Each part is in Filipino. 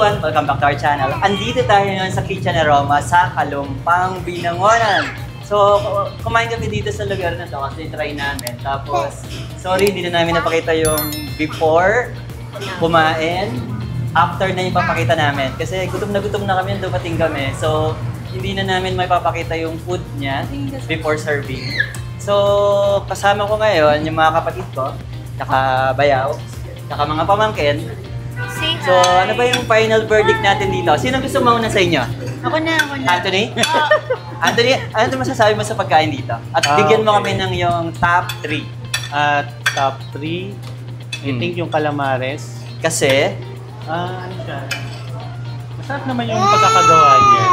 everyone! Welcome back to our channel. Andito tayo ngayon sa Kitchen Aroma sa Kalumpang, Binangonan. So, kumain kami dito sa lugar na to kasi try namin. Tapos, sorry, hindi na namin napakita yung before kumain. After na yung papakita namin. Kasi gutom na kami nung dumating kami. So, hindi na namin may papakita yung food niya before serving. So, kasama ko ngayon yung mga kapatid ko, tsaka bayaw, tsaka mga pamangkin. So, ano ba yung final verdict natin dito? Sino gusto mauna sa inyo? Ako na. Anthony? Anthony, ano masasabi mo sa pagkain dito? At bigyan mo kami ng yung top 3. Top 3, I think yung calamares. Kasi? Ano siya? Masarap naman yung pagkakagawa niya.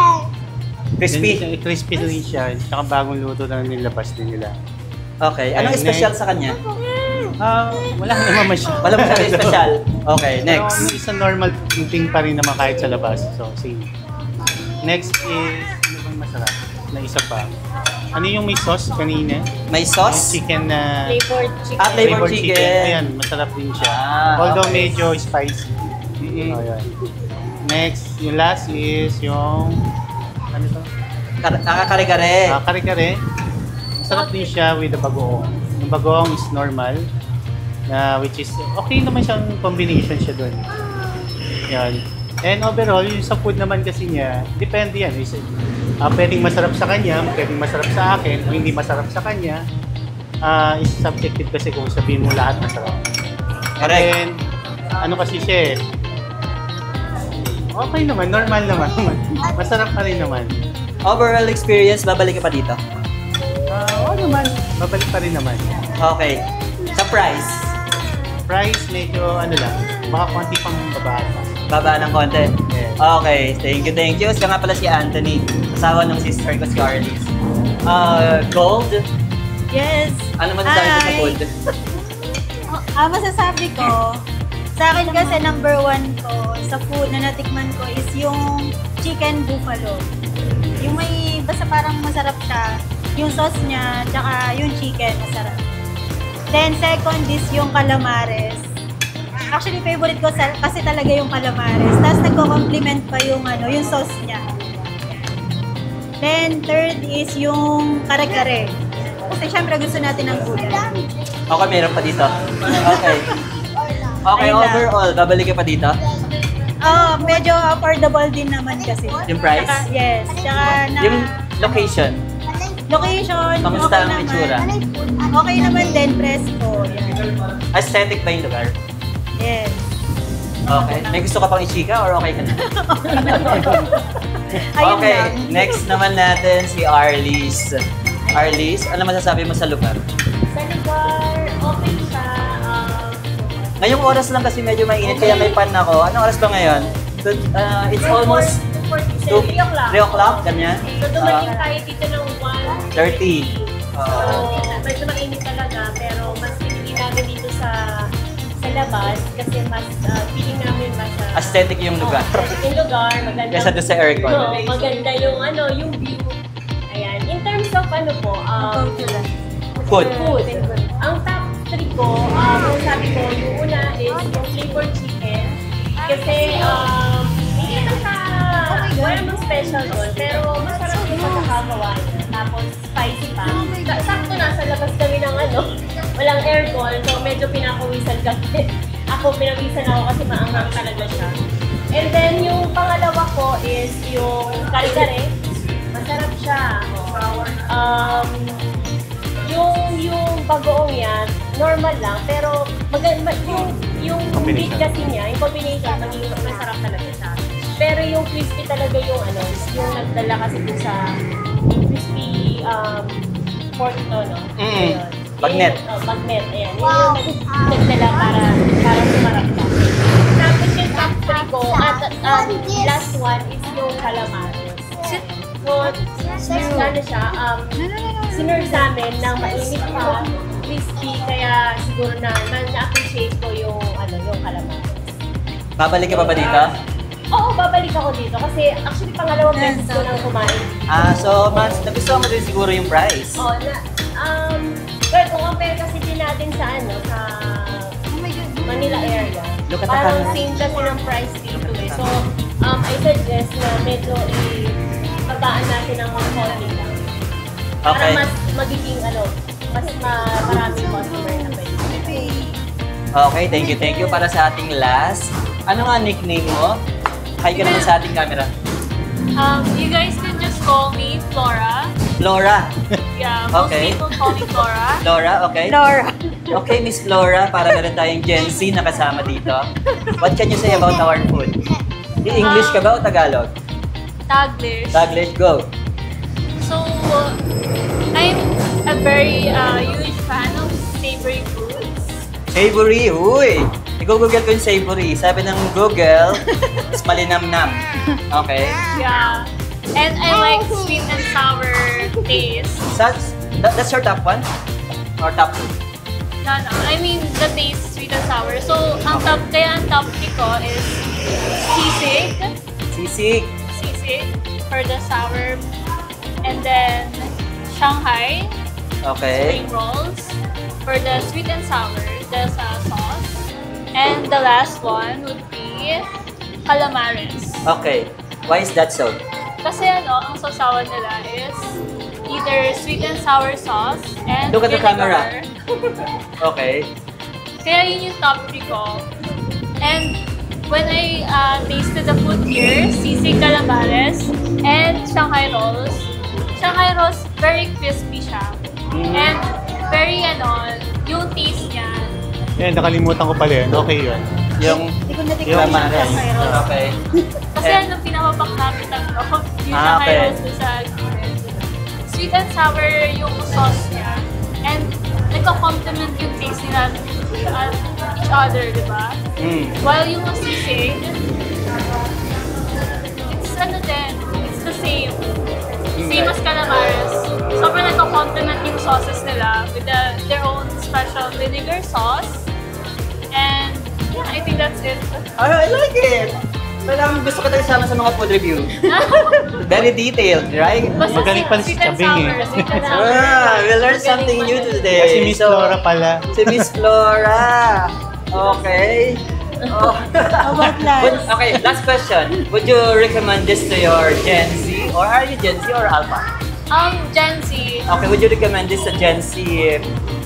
Crispy? Crispy rin siya. Tsaka bagong luto na nilabas din nila. Okay. Anong special sa kanya? Wala naman siya. Wala mo siya special. Okay, next. Pero isang normal thing pa rin naman kahit sa labas. So, same. Next is, ano bang masarap? Na isa pa. Ano yung may sauce kanina? May sauce? Chicken na... Flavored chicken. Flavored chicken. Ayan, masarap din siya. Although okay. medyo spicy. Ayan. Next, yung last is yung... Ano to? Kare-kare. Kare-kare. Masarap din siya with the bagoong. Yung bagoong is normal. Which is, okay naman siyang combination siya doon. Yan. And overall, yung sa food naman kasi niya, depende yan. Pwedeng masarap sa kanya, pwedeng masarap sa akin, o hindi masarap sa kanya. Is subjective kasi kung sabihin mo lahat masarap. Correct. And ano kasi siya okay naman, normal naman. Masarap pa rin naman. Overall experience, babalik ka pa dito? Oo naman, babalik pa rin naman. Okay. Sa price? Price, medyo ano lang, baka konti pang babaan pa. Baba ng konti? Yes. Okay, thank you. Siya nga pala si Anthony, asawa ng sister ko si Arlies. Gold? Yes. Ano masasabi ko sa food? Masasabi ko, sa akin kasi number 1 ko sa food na natikman ko is yung chicken buffalo. Yung may, basta parang masarap siya. Yung sauce niya, tsaka yung chicken, masarap. Then second is yung calamares. Actually, favorite ko kasi talaga yung calamares. Tapos nagko-compliment pa yung yung sauce niya. Then third is yung kare-kare. Kasi syempre gusto natin ng gulay. Okay, meron pa dito. Okay. Okay, overall, babalik ka pa dito? Medyo affordable din naman kasi. Yung price? Tsaka, yes. Tsaka Yung location? Location, Kamusta okay ang naman. itsura? Okay naman din, presko. Yan. Aesthetic ba yung lugar? Yes. Okay. May gusto ka pang i-chika or okay ka na? Ayun Okay, lang. next naman natin si Arlies. Arlies, ano masasabi mo sa lugar? Sa lugar, okay siya. Ngayong oras lang kasi medyo mainit kaya may pan ako. Anong oras ba ngayon? So, it's almost 3 o'clock, ganyan? So, dumating tayo dito ng 1:30. So, medyo mainit talaga, pero mas pinili namin dito sa labas kasi mas feeling namin mas Aesthetic yung lugar. yung lugar, maganda. Kesa doon sa aircon. No, maganda yung yung view. Ayan. In terms of Food. Ang top 3 ko, kung sabi ko, yung una is yung flavored chicken. Kasi, hindi ito wala namang special doon, pero masarap yung pagkakagawa niya. Tapos, spicy pa. Sakto nasa labas kami ng walang aircon, so medyo pinapawisan kami. Ako, pinawisan ako kasi maanghang talaga siya. And then, yung pangalawa ko is yung kare-kare. Masarap siya. Yung bagoong yan, normal lang, pero yung meat kasi niya, yung combination, magiging masarap talaga siya. Pero yung crispy talaga yung yung nagdala kasi dun sa crispy pork to, no? Ayun. Bagnet. Bagnet, ayan. Yun yung nagdala para sumarap ka. Tapos yung top 3 ko, at last one is yung calamares. So, siya, sinurf sa amin ng mainit pa, crispy, kaya siguro na-appreciate ko yung calamares. Babalik ka pa ba dito? Oo, babalik ako dito kasi actually pangalawang beses ko nang kumain. So, nagustuhan mo din siguro yung price? Oo, well, kung compare kasi din natin sa Manila area. Look at the Parang camera. same kasi ng price dito eh. So, I suggest na medyo i-babaan natin ng konti lang. Para Okay. mas magiging mas maraming customer na pwede. Okay, thank you para sa ating last. Ano nga nickname mo? Hi ka naman sa ating camera. You guys can just call me Flora. Flora. Yeah, most Okay. people call me Flora. Flora, okay? Laura. Okay, Miss Flora, para meron tayong Gen Z na kasama dito. What can you say about our food? English ka ba o Tagalog? Taglish. Taglish, go. So, I'm a very huge fan of savory foods. Savory, uy! I-google ko yung savory. Sabi ng Google, is malinamnam. Okay? Yeah. And I like sweet and sour taste. That's your top one? Or top two? No. I mean, the taste sweet and sour. So, ang top 3 ko is sisig. Sisig. Sisig for the sour. And then, Shanghai. Okay. Spring rolls for the sweet and sour, the sauce. And the last one would be calamares. Okay. Why is that so? Kasi ang sausawan nila is either sweet and sour sauce and Look at the vinegar. Okay. Kaya yun yung top 3 ko. And when I tasted the food here, sisig calamares and Shanghai rolls, very crispy siya. And very yung taste niya. Eh, nakalimutan ko pala yun. Okay yun. Yung Hindi ko natikman Yung yung Calamares. Shanghai rolls. Okay. Kasi pinapapak namin ng loob. Yung Ah, Shanghai okay. rolls doon sa sweet and sour yung sauce niya. And nagka-complement yung taste nila each other, di ba? While yung sisig, it's the same. Same as calamares. Sobrang nagka-complement yung sauces nila with their own special vinegar sauce. And yeah, I think that's it. I like it! Parang gusto ko tayo sama sa mga food review. Very detailed, right? Basta Magaling pa sweet si and Chabing sour, eh. sweet and sour. We learned something new today. Kasi Miss So, Flora pala. Si Miss Flora. Okay. Oh. About last? Okay, last question. Would you recommend this to your Gen Z? Or are you Gen Z or Alpha? Gen Z. Okay, would you recommend this to Gen Z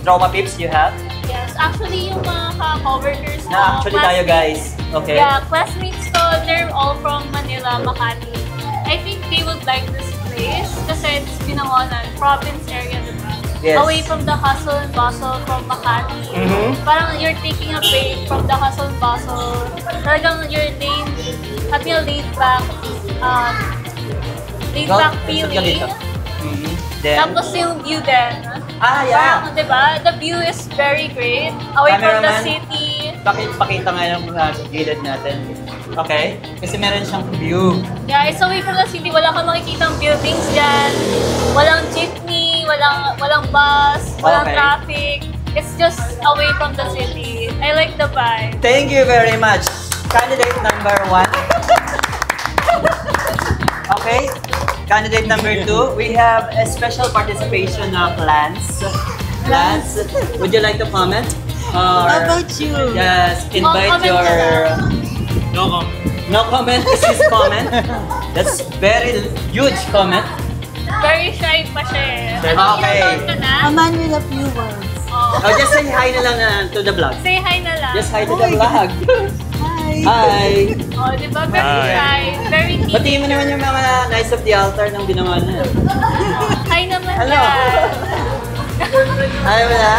trauma peeps you have? Yes, actually yung mga ka-coworkers ko. Na actually tayo classmates- guys. Okay. Yeah, classmates ko, they're all from Manila, Makati. I think they would like this place kasi it's Binangonan, province area, diba? Yes. Away from the hustle and bustle from Makati. Mhm. Parang you're taking a break from the hustle and bustle. Talagang you're having a laid back feeling. Then, Tapos yung view din. yeah. Parang, di ba? The view is very great. Away from the Cameraman. city. Pakita nga yung gilid natin. Okay? Kasi meron siyang view. Yeah, it's away from the city. Wala kang makikitang buildings dyan. Walang jeepney, walang bus, walang Okay. traffic. It's just away from the city. I like the vibe. Thank you very much. Candidate number 1. Okay. Candidate number 2, we have a special participation of Lance. Lance, would you like to comment? Or How about you? just invite comment your... ka lang. No comment is his comment. That's very huge comment. Very shy pa siya eh. Okay. Ilang taon ka na? A man with a few words. Oh. Oh, just say hi na lang to the vlog. Say hi na lang. Just hi to the vlog. Hi. Hi. Oh, di ba? Very Hi. shy. Very cute. Batiin mo naman yung mga Knights of the Altar ng Binangonan. Hi naman Hello. yan. Ayaw mo na?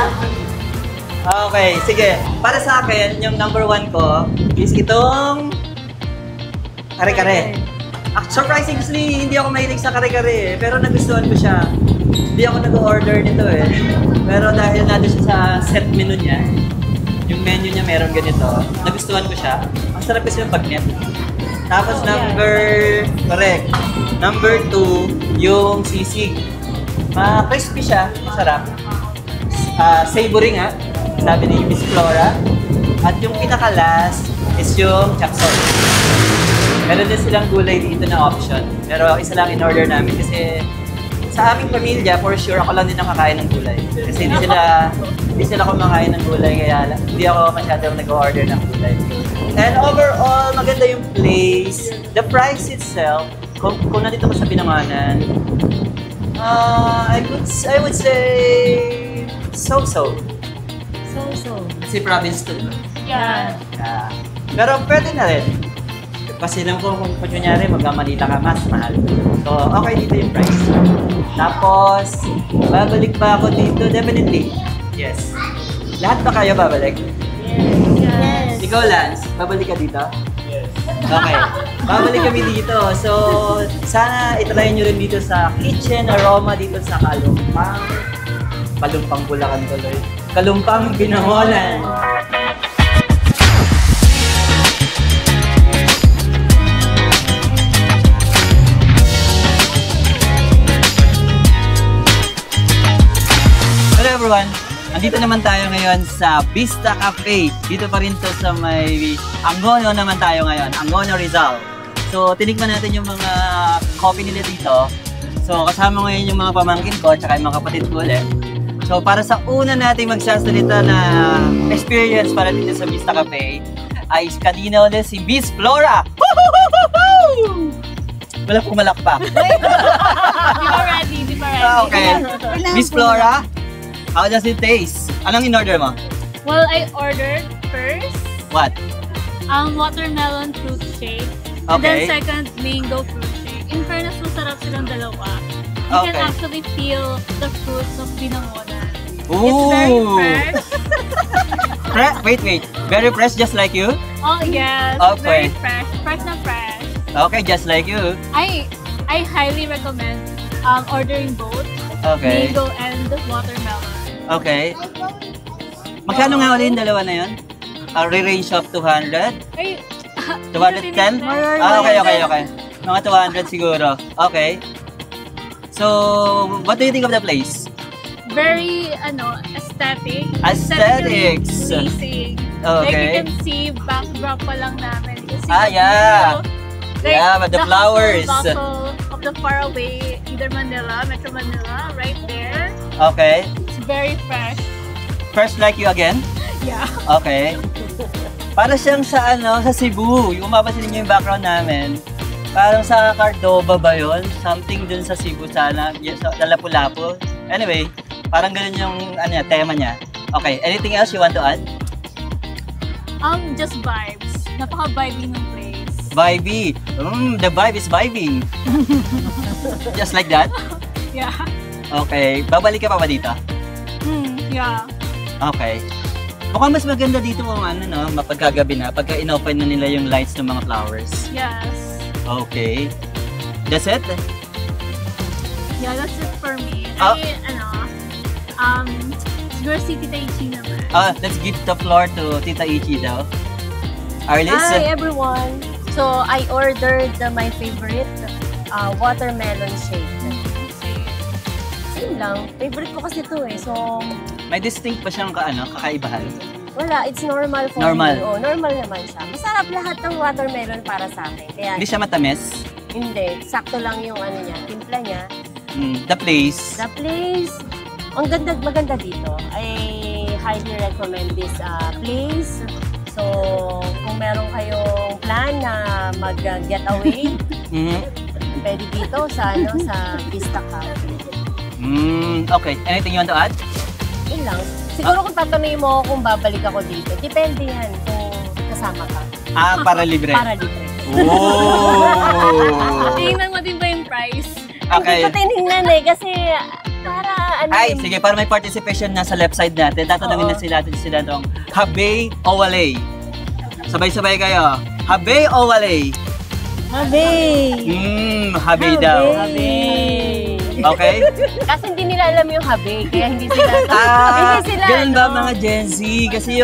Okay, sige. Para sa akin, yung number 1 ko is itong kare-kare. Surprisingly, hindi ako mahilig sa kare-kare eh, pero nagustuhan ko siya. Hindi ako nag-order nito eh. Pero dahil nandun siya sa set menu niya, yung menu niya meron ganito, nagustuhan ko siya. Ang sarap kasi yung pag-net. Tapos correct. Number 2, yung sisig. Crispy siya, masarap. Savory nga, sabi ni Miss Flora. At yung pinaka-last is yung chop suey. Meron din silang gulay dito na option. Pero isa lang in-order namin kasi sa aming pamilya, for sure, ako lang din nakakain ng gulay. Kasi hindi sila kumakain ng gulay, kaya hindi ako masyadong nag-order ng gulay. And overall, maganda yung place. The price itself, kung nandito ka sa Binangonan, I would say so-so. So. Kasi province to. Yeah. Pero pwede na rin. Kasi lang kung kunyari magkamalita ka, mas mahal. So, okay dito yung price. Tapos, babalik ba ako dito? Definitely. Yes. Lahat ba kayo babalik? Yes. Ikaw, Lance, babalik ka dito? Yes. Okay. Babalik kami dito. So, sana itry nyo rin dito sa Kitchen Aroma dito sa Kalumpang. Kalumpang Bulacan tuloy. Kalumpang Binangonan. Hello everyone! Andito naman tayo ngayon sa Vista Cafe. Dito pa rin to sa may Angono naman tayo ngayon, Angono Rizal. So tinikman natin yung mga coffee nila dito. So kasama ngayon yung mga pamangkin ko at saka yung mga kapatid ko ulit. So para sa una nating magsasalita na experience para dito sa Vista Cafe ay kanina ulit si Miss Flora! Woo-hoo-hoo-hoo! Wala pong malakpak. Di pa ready. Okay. Miss Flora, how does it taste? Anong in-order mo? Well, I ordered first, What? watermelon fruit shake. And Okay. then second, mango fruit shake. In fairness, masarap silang dalawa. You Okay. can actually feel the fruits of Binangonan. It's Ooh! very fresh. Wait. Very fresh just like you? Oh, yes. Okay. Very fresh. Fresh na fresh. Okay, just like you. I highly recommend ordering both Okay. mango and watermelon. Okay. Magkano nga ulit yung dalawa na yun? Re-range of 200? Ay, 210? More or Okay. Mga 200 siguro. Okay. So, what do you think of the place? very aesthetic. Aesthetics. Pleasing. Okay. Like you can see backdrop pa lang namin. You can see Ah, the yeah. view. Like, Yeah, but the flowers. Bustle of the faraway, either Manila, Metro Manila, right there. Okay. It's very fresh. First like you again? Yeah. Okay. Para siyang sa sa Cebu. Yung mapasin niyo yung background namin. Parang sa Cardoba ba yun? Something dun sa Cebu sana. Sa Lapu-Lapu. Anyway, parang ganun yung tema niya. Okay, anything else you want to add? Just vibes. Napaka-vibing ng place. Vibey. The vibe is vibing. Just like that? Yeah. Okay. Babalik ka pa ba dito? Yeah. Okay. Mukhang mas maganda dito kung mapagkagabi na, pagka in-open na nila yung lights ng mga flowers. Yes. Okay. That's it? Yeah, that's it for me. Ah. Siguro si Tita Ichi naman. Let's give the floor to Tita Ichi daw. Arlis? Hi everyone! So I ordered my favorite watermelon shake. Same lang. Favorite ko kasi ito eh. So May distinct pa siyang kakaibahan. wala, it's normal for Normal. me. Oh, normal naman siya. Masarap lahat ng watermelon para sa akin. Kaya Hindi siya matamis. hindi, sakto lang yung niya, timpla niya. The place. The place, ang maganda dito. I highly recommend this place. So, kung meron kayong plan na mag-getaway, Mhm. pwede dito sa Vista Cafe. Okay. Anything you want to add? Yun lang. Siguro kung tatanungin mo kung babalik ako dito, depende yan kung kasama ka. Para libre. Para libre. Oh! Tingnan mo din ba yung price? Okay. Hindi ko tinignan eh, kasi para Ay, sige, para may participation na sa left side natin, tatanungin na sila nung Habay o Walay. Sabay-sabay kayo. Habay o Walay? Habay! Habay daw. Habay. Okay? Kasi hindi nila alam yung habay, kaya hindi sila hindi sila ganun ba mga Gen Z? Kasi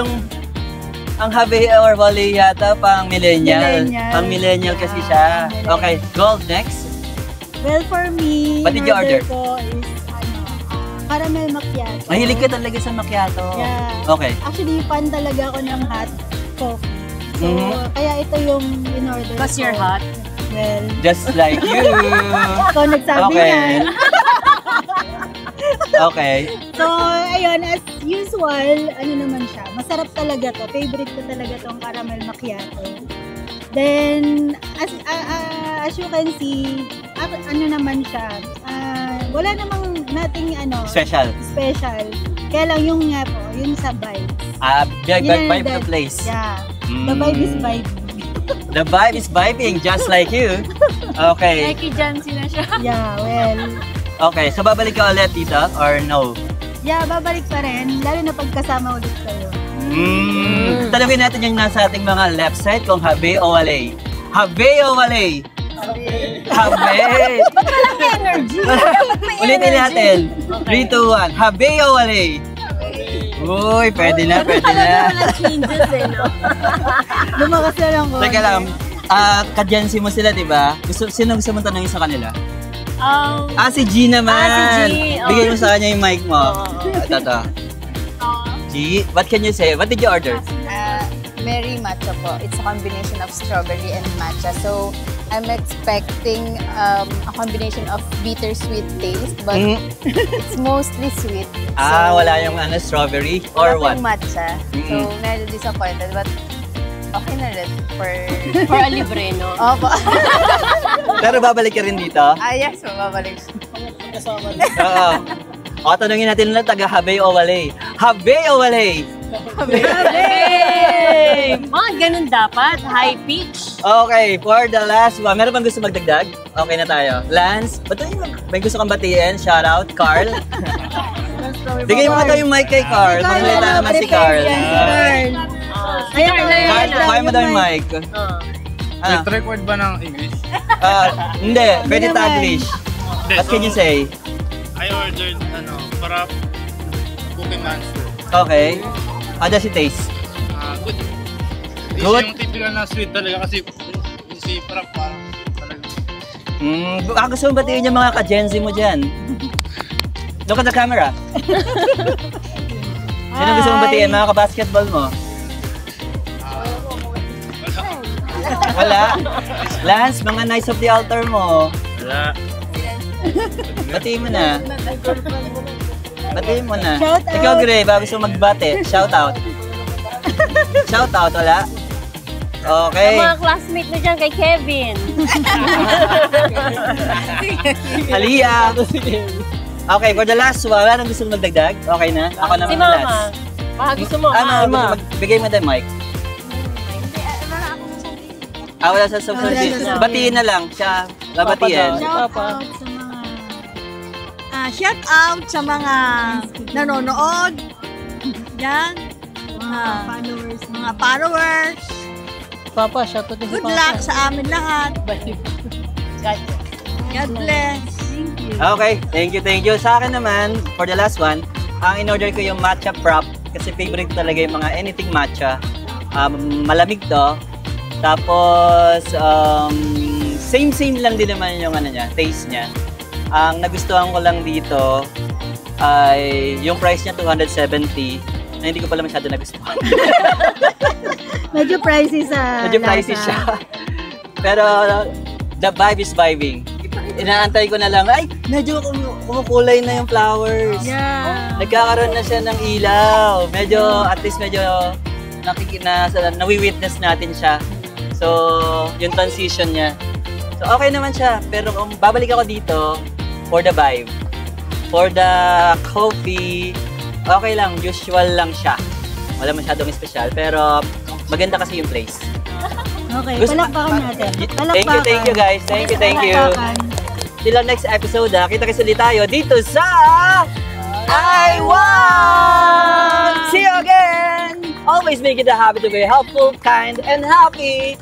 ang Habay or Walay yata pang millennial. Millennial. Pang millennial kasi siya. Okay, Gold next. Well, for me, What did you order? ko is, caramel macchiato. Mahilig ka talaga sa macchiato. Yeah. Okay. Actually, fan talaga ako ng hot coffee. So, Mhm. kaya ito yung in-order Because ko. you're hot. Well, Just like you. ikaw nagsabi Okay. yan. Okay. So, ayun, as usual, ano naman siya, masarap talaga to. Favorite ko talaga tong caramel macchiato. Then, as you can see, ano naman siya, wala namang nating Special. special. Kaya lang yung nga po, yung sa vibes. Vibe the place. Yeah. The vibe is vibing. The vibe is vibing, just like you. Okay. Nike Jancy na siya. Yeah, well, Okay, so babalik ka ulit dito or no? yeah, babalik pa rin, lalo na pagkasama ulit kayo. Tanungin natin yung nasa ating mga left side kung habe o wale. Habe o wale? Habe! Energy! Ulitin natin. 3, 2, 1. Habe o wale? Uy, pwede na, pwede na. changes no? Lumakas na lang ko. Teka lang, kadyansi mo sila, di ba? Sino gusto mong tanongin sa kanila? Si G naman. Si G, Bigay mo sa kanya yung mic mo. Ito. G, what can you say? What did you order? Berry matcha po. It's a combination of strawberry and matcha. So, I'm expecting a combination of bittersweet taste, but it's mostly sweet. Wala yung strawberry or what? Wala pong matcha. So, medyo disappointed, but okay na rin For a libre, no? Opo. Pero babalik ka rin dito? Yes, mababalik. Oo. O, tanungin natin lang, taga habe o wale? Habe o wale? Hey! Mga ganun dapat. High pitch. Okay, for the last one, meron bang gusto magdagdag? Okay na tayo. Lance, may gusto kang batiin? Shout out, Carl. Bigay mo ka yung mic kay Carl. Magsalita naman si Carl. Carl, kaya mo daw yung mic. Ano? record ba ng English? Hindi, pwede Taglish. What can you say? I ordered, para cooking monster. Okay. How does it taste? Good. Hindi Good? siya yung typical na sweet talaga kasi si parang talaga. Baka gusto mong batiin yung mga ka-Gen Z mo dyan. Look at the camera. Sino gusto mong batiin? Mga ka-basketball mo? Wala. Lance, mga Knights of the Altar mo. Wala. Batiin mo na. Batiin mo na. Shout out. Ikaw, Gray, ba gusto magbate? Shout out. Shout out, wala? Okay. Mga classmate mo dyan kay Kevin. Aliyah. Okay, for the last one, wala nang gusto mong magdagdag? Okay na? Ako naman Si ang Mama. last. Baka gusto mo. Ano, bigay mo tayo mic. Wala sa service. Batiin na lang siya. Babatiin. Shout out sa mga nanonood. Yan. Mga followers. Papa, shout out din si Good Papa. luck sa amin lahat. God bless. Okay, thank you. Sa akin naman, for the last one, ang in-order ko yung matcha prop kasi favorite ko talaga yung mga anything matcha. Malamig to. Tapos, same lang din naman yung taste niya. Ang nagustuhan ko lang dito ay yung price niya 270 na hindi ko pala masyado nagustuhan. Medyo pricey sa Medyo pricey lasa. siya. Pero the vibe is vibing. Inaantay ko na lang, ay, medyo kumukulay na yung flowers. Yeah. Nagkakaroon na siya ng ilaw. Medyo, at least medyo nawi-witness natin siya. So, yung transition niya. So, okay naman siya. Pero kung babalik ako dito, for the vibe. For the coffee, okay lang. Usual lang siya. Wala masyadong special. Pero, maganda kasi yung place. Okay, Gusto- palakpakan natin. Thank you guys. Thank you. Palakpakan. Till our next episode, kita-kits ulit tayo dito sa I Want! See you again! Always make it a habit to be helpful, kind, and happy!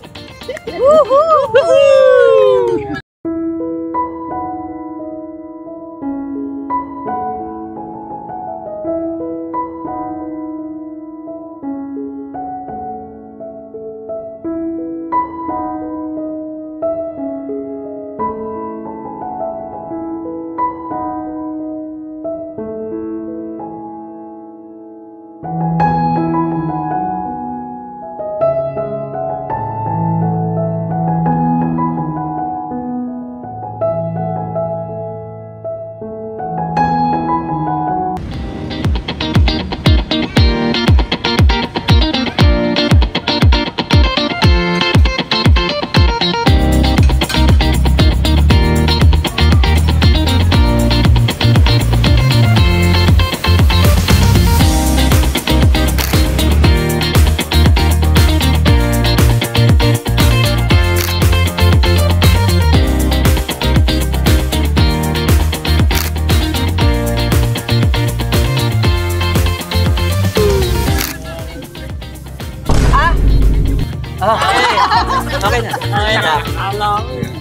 Woohoo! Okay na. Okay na.